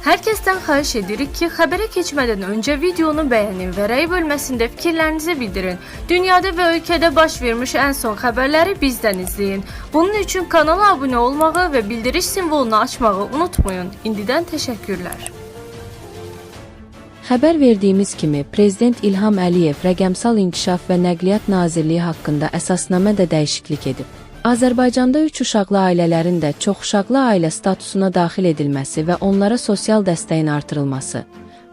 Herkesten xahiş edirik ki, xəbərə keçmədən öncə videonu bəyənin və rəy bölməsində fikirlərinizi bildirin. Dünyada və ölkədə baş vermiş ən son xəbərləri bizdən izləyin. Bunun üçün kanala abunə olmağı və bildiriş simvolunu açmağı unutmayın. İndidən təşəkkürlər. Xəbər verdiyimiz kimi, Prezident İlham Əliyev Rəqəmsal İnkişaf və Nəqliyyat Nazirliyi haqqında əsasnamədə dəyişiklik edib. Azərbaycanda 3 uşaqlı ailələrin də çoxuşaqlı ailə statusuna daxil edilməsi və onlara sosial dəstəyin artırılması,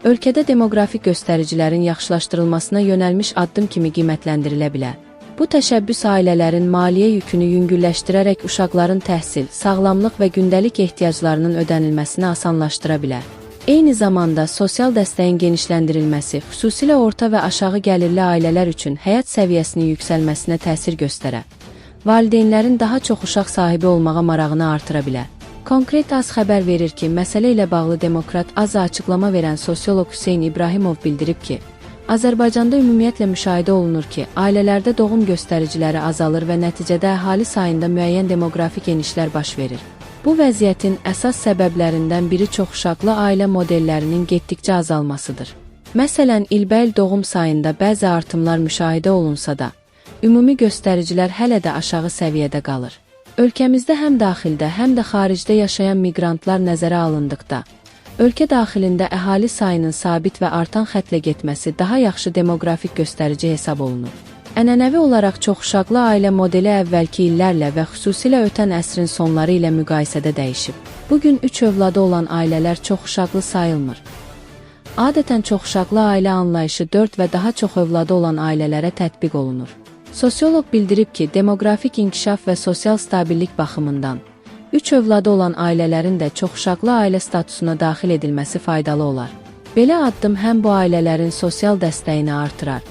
ölkədə demoqrafik göstəricilərin yaxşılaşdırılmasına yönəlmiş addım kimi qiymətləndirilə bilər. Bu təşəbbüs ailələrin maliyyə yükünü yüngülləşdirərək uşaqların təhsil, sağlamlıq və gündəlik ehtiyaclarının ödənilməsini asanlaşdıra bilər. Eyni zamanda sosial dəstəyin genişləndirilməsi, xüsusilə orta və aşağı gəlirli ailələr üçün həyat səviyyəsinin yüksəlməsinə təsir göstərər. Valideynlərin daha çox uşaq sahibi olmağa marağını artıra bilər. Konkret AZ xəbər verir ki, məsələ ilə bağlı Demokrat AZ-a açıqlama verən sosioloq Hüseyn İbrahimov bildirib ki, Azərbaycanda ümumiyyətlə müşahidə olunur ki, ailələrdə doğum göstəriciləri azalır və nəticədə əhali sayında müəyyən demoqrafik enişlər baş verir. Bu vəziyyətin əsas səbəblərindən biri çoxuşaqlı ailə modellərinin getdikcə azalmasıdır. Məsələn, ilbəil doğum sayında bəzi artımlar müşahidə olunsa da, ümumi göstəricilər hələ də aşağı səviyyədə qalır. Ölkəmizdə həm daxildə, həm də xaricdə yaşayan miqrantlar nəzərə alındıqda, ölkə daxilində əhali sayının sabit və artan xətlə getməsi daha yaxşı demoqrafik göstərici hesab olunur. Ənənəvi olaraq çoxuşaqlı ailə modeli əvvəlki illərlə və xüsusilə ötən əsrin sonları ilə müqayisədə dəyişib. Bugün 3 övladı olan ailələr çoxuşaqlı sayılmır. Adətən çoxuşaqlı ailə anlayışı 4 və daha çox övladı olan ailələrə tətbiq olunur. Sosioloq bildirib ki, demoqrafik inkişaf və sosial stabillik baxımından 3 övladı olan ailələrin də çoxuşaqlı ailə statusuna daxil edilməsi faydalı olar. Belə addım həm bu ailələrin sosial dəstəyini artırar,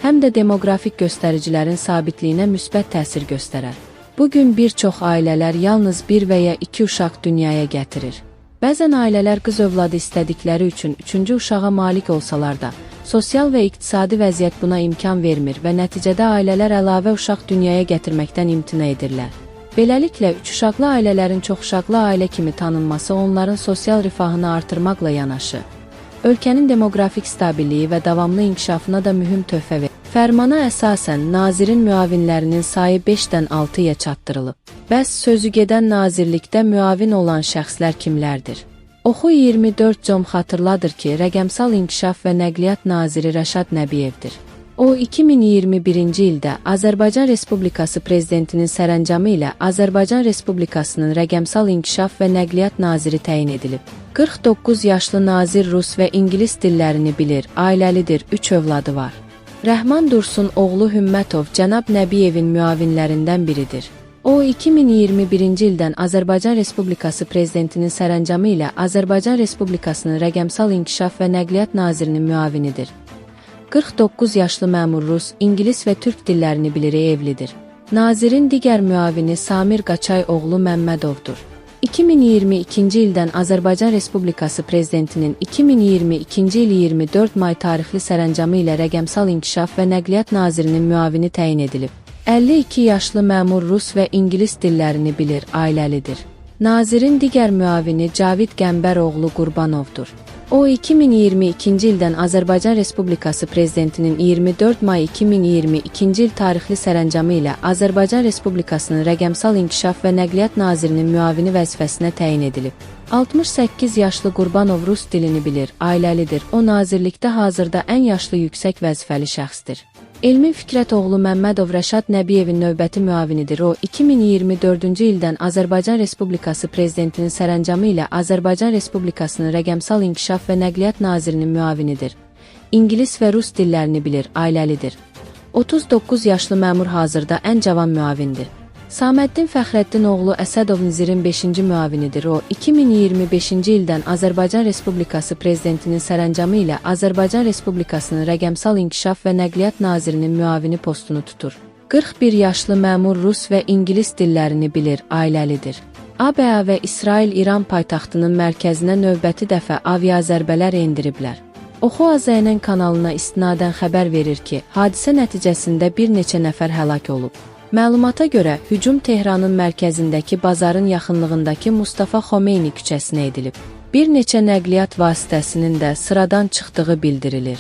həm də demoqrafik göstəricilərin sabitliyinə müsbət təsir göstərər. Bugün bir çox ailələr yalnız 1 və ya 2 uşaq dünyaya gətirir. Bəzən ailələr qız övladı istədikləri üçün 3-cü uşağa malik olsalar da, sosial və iqtisadi vəziyyət buna imkan vermir və nəticədə ailələr əlavə uşaq dünyaya gətirməkdən imtina edirlər. Beləliklə, 3 uşaqlı ailələrin çoxuşaqlı ailə kimi tanınması onların sosial rifahını artırmaqla yanaşı, ölkənin demoqrafik stabilliyi və davamlı inkişafına da mühüm töhfə verir. Fərmana əsasən, nazirin müavinlərinin sayı 5-dən 6-ya çatdırılıb. Bəs sözü gedən nazirlikdə müavin olan şəxslər kimlərdir? Oxu 24com xatırladır ki, Rəqəmsal İnkişaf və Nəqliyyat Naziri Rəşad Nəbiyevdir. O, 2021-ci ildə Azərbaycan Respublikası Prezidentinin sərəncamı ilə Azərbaycan Respublikasının Rəqəmsal İnkişaf və Nəqliyyat Naziri təyin edilib. 49 yaşlı nazir rus və ingilis dillərini bilir, ailəlidir, 3 övladı var. Rəhman Dursun oğlu Hümmətov cənab Nəbiyevin müavinlərindən biridir. O, 2021-ci ildən Azərbaycan Respublikası Prezidentinin sərəncamı ilə Azərbaycan Respublikasının Rəqəmsal İnkişaf və Nəqliyyat Nazirinin müavinidir. 49 yaşlı məmur rus, ingilis və türk dillərini bilir, evlidir. Nazirin digər müavini Samir Qaçay oğlu Məmmədovdur. 2022-ci ildən Azərbaycan Respublikası Prezidentinin 2022-ci il 24 may tarixli sərəncamı ilə Rəqəmsal İnkişaf və Nəqliyyat Nazirinin müavini təyin edilib. 52 yaşlı məmur rus və ingilis dillərini bilir, ailəlidir. Nazirin digər müavini Cavid Qəmbər oğlu Qurbanovdur. O, 2022-ci ildən Azərbaycan Respublikası Prezidentinin 24 may 2022-ci il tarixli sərəncamı ilə Azərbaycan Respublikasının Rəqəmsal İnkişaf və Nəqliyyat Nazirinin müavini vəzifəsinə təyin edilib. 68 yaşlı Qurbanov rus dilini bilir, ailəlidir. O, nazirlikdə hazırda ən yaşlı yüksək vəzifəli şəxsdir. Elmin Fikrət oğlu Məmmədov Rəşad Nəbiyevin növbəti müavinidir. O, 2024-cü ildən Azərbaycan Respublikası Prezidentinin sərəncamı ilə Azərbaycan Respublikasının Rəqəmsal İnkişaf və Nəqliyyat Nazirinin müavinidir. İngilis və rus dillərini bilir, ailəlidir. 39 yaşlı məmur hazırda ən cavan müavindir. Saməddin Fəxrəddin oğlu Əsədov Nizirin 5-ci müavinidir. O, 2025-ci ildən Azərbaycan Respublikası Prezidentinin sərəncamı ilə Azərbaycan Respublikasının Rəqəmsal İnkişaf və Nəqliyyat Nazirinin müavini postunu tutur. 41 yaşlı məmur rus və ingilis dillərini bilir, ailəlidir. ABA və İsrail-İran paytaxtının mərkəzinə növbəti dəfə aviazərbələr endiriblər. Oxu AZN kanalına istinadən xəbər verir ki, hadisə nəticəsində bir neçə nəfər həlak olub. Məlumata görə, hücum Tehranın mərkəzindəki bazarın yaxınlığındakı Mustafa Xomeyni küçəsinə edilib. Bir neçə nəqliyyat vasitəsinin də sıradan çıxdığı bildirilir.